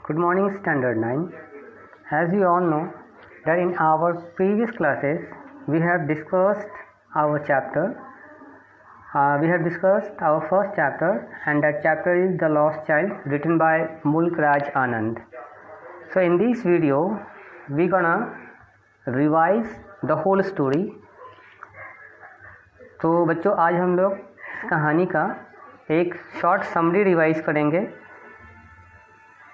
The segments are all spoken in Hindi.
Good morning, Standard 9. As you all know, that in our previous classes we have discussed our chapter. We have discussed our first chapter, and that chapter is The Lost Child, written by Mulk Raj Anand. So in this video, we're gonna revise the whole story. तो बच्चों, आज हम लोग इस कहानी का एक शॉर्ट समरी रिवाइज करेंगे।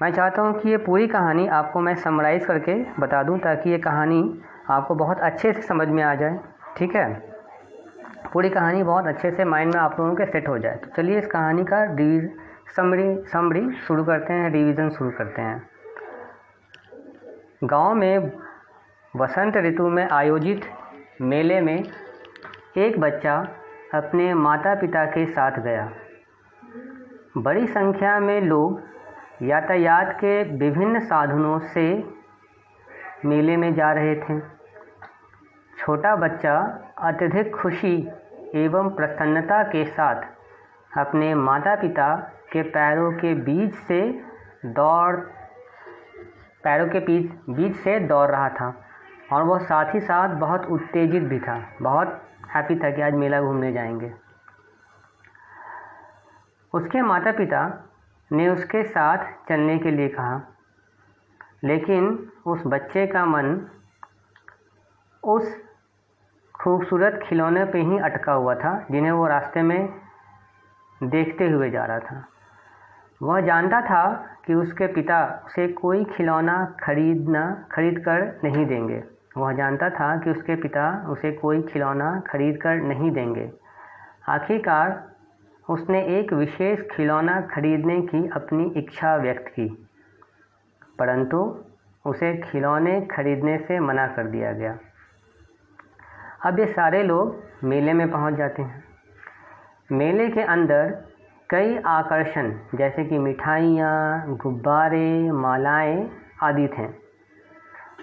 मैं चाहता हूँ कि ये पूरी कहानी आपको मैं समराइज़ करके बता दूँ, ताकि ये कहानी आपको बहुत अच्छे से समझ में आ जाए। ठीक है, पूरी कहानी बहुत अच्छे से माइंड में आप लोगों के सेट हो जाए। तो चलिए इस कहानी का समरी शुरू करते हैं, रिवीजन शुरू करते हैं। गांव में वसंत ऋतु में आयोजित मेले में एक बच्चा अपने माता पिता के साथ गया। बड़ी संख्या में लोग यातायात के विभिन्न साधनों से मेले में जा रहे थे। छोटा बच्चा अत्यधिक खुशी एवं प्रसन्नता के साथ अपने माता पिता के पैरों के बीच से दौड़ रहा था, और वह साथ ही साथ बहुत उत्तेजित भी था, बहुत हैप्पी था कि आज मेला घूमने जाएंगे। उसके माता पिता ने उसके साथ चलने के लिए कहा, लेकिन उस बच्चे का मन उस खूबसूरत खिलौने पे ही अटका हुआ था जिन्हें वो रास्ते में देखते हुए जा रहा था। वह जानता था कि उसके पिता उसे कोई खिलौना खरीद कर नहीं देंगे। वह जानता था कि उसके पिता उसे कोई खिलौना खरीद कर नहीं देंगे। आखिरकार उसने एक विशेष खिलौना खरीदने की अपनी इच्छा व्यक्त की, परंतु उसे खिलौने खरीदने से मना कर दिया गया। अब ये सारे लोग मेले में पहुंच जाते हैं। मेले के अंदर कई आकर्षण जैसे कि मिठाइयाँ, गुब्बारे, मालाएं आदि थे।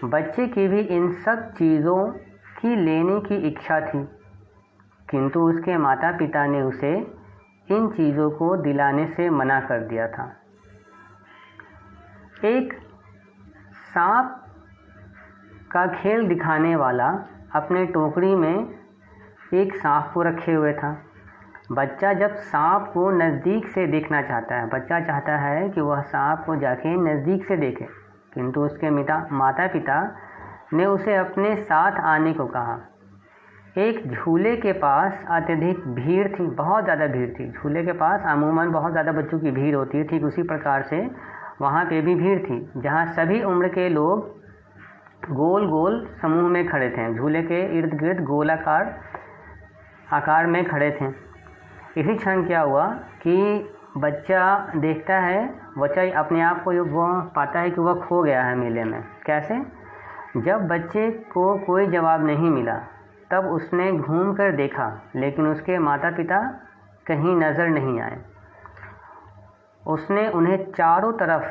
बच्चे की भी इन सब चीज़ों की लेने की इच्छा थी, किंतु उसके माता पिता ने उसे इन चीज़ों को दिलाने से मना कर दिया था। एक सांप का खेल दिखाने वाला अपने टोकरी में एक सांप को रखे हुए था। बच्चा जब सांप को नज़दीक से देखना चाहता है, बच्चा चाहता है कि वह सांप को जाके नज़दीक से देखे, किंतु उसके माता पिता ने उसे अपने साथ आने को कहा। एक झूले के पास अत्यधिक भीड़ थी, बहुत ज़्यादा भीड़ थी। झूले के पास अमूमन बहुत ज़्यादा बच्चों की भीड़ होती है, ठीक उसी प्रकार से वहाँ पे भी भीड़ थी, जहाँ सभी उम्र के लोग गोल गोल समूह में खड़े थे। झूले के इर्द गिर्द गोलाकार आकार में खड़े थे। इसी क्षण क्या हुआ कि बच्चा देखता है, बच्चा अपने आप को वह पाता है कि वह खो गया है मेले में। कैसे? जब बच्चे को कोई जवाब नहीं मिला, तब उसने घूम कर देखा, लेकिन उसके माता पिता कहीं नज़र नहीं आए। उसने उन्हें चारों तरफ,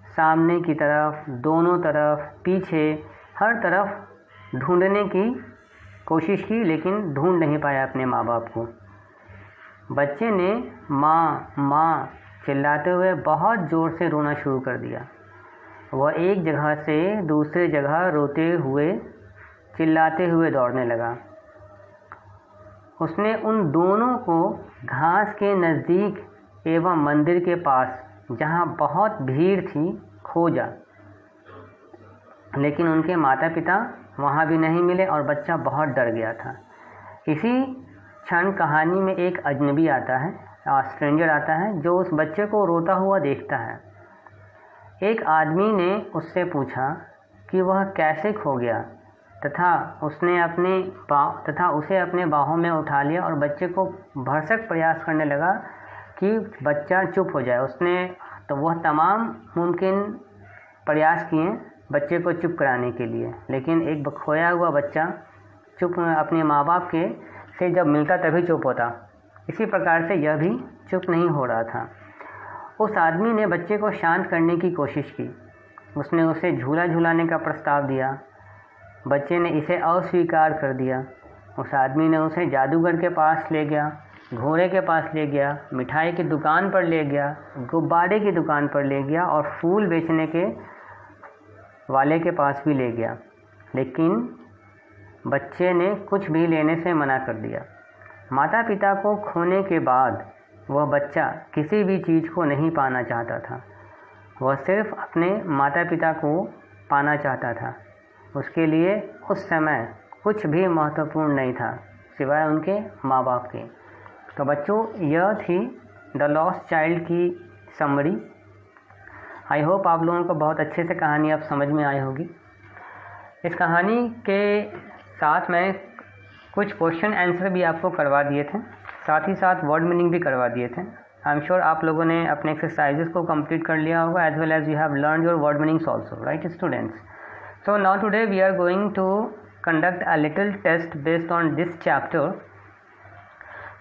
सामने की तरफ, दोनों तरफ, पीछे, हर तरफ ढूंढने की कोशिश की, लेकिन ढूंढ नहीं पाया अपने माँ बाप को। बच्चे ने माँ माँ चिल्लाते हुए बहुत ज़ोर से रोना शुरू कर दिया। वह एक जगह से दूसरे जगह रोते हुए, चिल्लाते हुए दौड़ने लगा। उसने उन दोनों को घास के नज़दीक एवं मंदिर के पास, जहाँ बहुत भीड़ थी, खोजा, लेकिन उनके माता पिता वहाँ भी नहीं मिले और बच्चा बहुत डर गया था। इसी क्षण कहानी में एक अजनबी आता है, स्ट्रेंजर आता है, जो उस बच्चे को रोता हुआ देखता है। एक आदमी ने उससे पूछा कि वह कैसे खो गया, तथा उसे अपने बाहों में उठा लिया और बच्चे को भरसक प्रयास करने लगा कि बच्चा चुप हो जाए। वह तमाम मुमकिन प्रयास किए बच्चे को चुप कराने के लिए, लेकिन एक खोया हुआ बच्चा अपने माँ बाप के से जब मिलता तभी चुप होता। इसी प्रकार से यह भी चुप नहीं हो रहा था। उस आदमी ने बच्चे को शांत करने की कोशिश की। उसने उसे झूला झूलाने का प्रस्ताव दिया। बच्चे ने इसे अस्वीकार कर दिया। उस आदमी ने उसे जादूगर के पास ले गया, घोड़े के पास ले गया, मिठाई की दुकान पर ले गया, गुब्बारे की दुकान पर ले गया और फूल बेचने के वाले के पास भी ले गया, लेकिन बच्चे ने कुछ भी लेने से मना कर दिया। माता पिता को खोने के बाद वह बच्चा किसी भी चीज़ को नहीं पाना चाहता था। वह सिर्फ अपने माता पिता को पाना चाहता था। उसके लिए उस समय कुछ भी महत्वपूर्ण नहीं था सिवाय उनके माँ बाप के। तो बच्चों, यह थी द लॉस्ट चाइल्ड की समरी। आई होप आप लोगों को बहुत अच्छे से कहानी अब समझ में आई होगी। इस कहानी के साथ मैं कुछ क्वेश्चन आंसर भी आपको करवा दिए थे, साथ ही साथ वर्ड मीनिंग भी करवा दिए थे। आई एम श्योर आप लोगों ने अपने एक्सरसाइजेस को कंप्लीट कर लिया होगा, as well as you have learn your word meanings also, right students? So now today we are going to conduct a little test based on this chapter.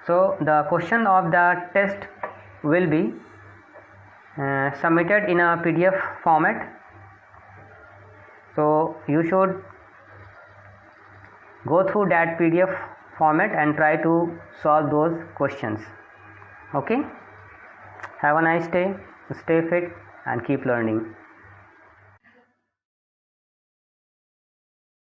So the question of the test will be submitted in a PDF format. So you should go through that PDF format and try to solve those questions. Okay? Have a nice day, stay fit and keep learning.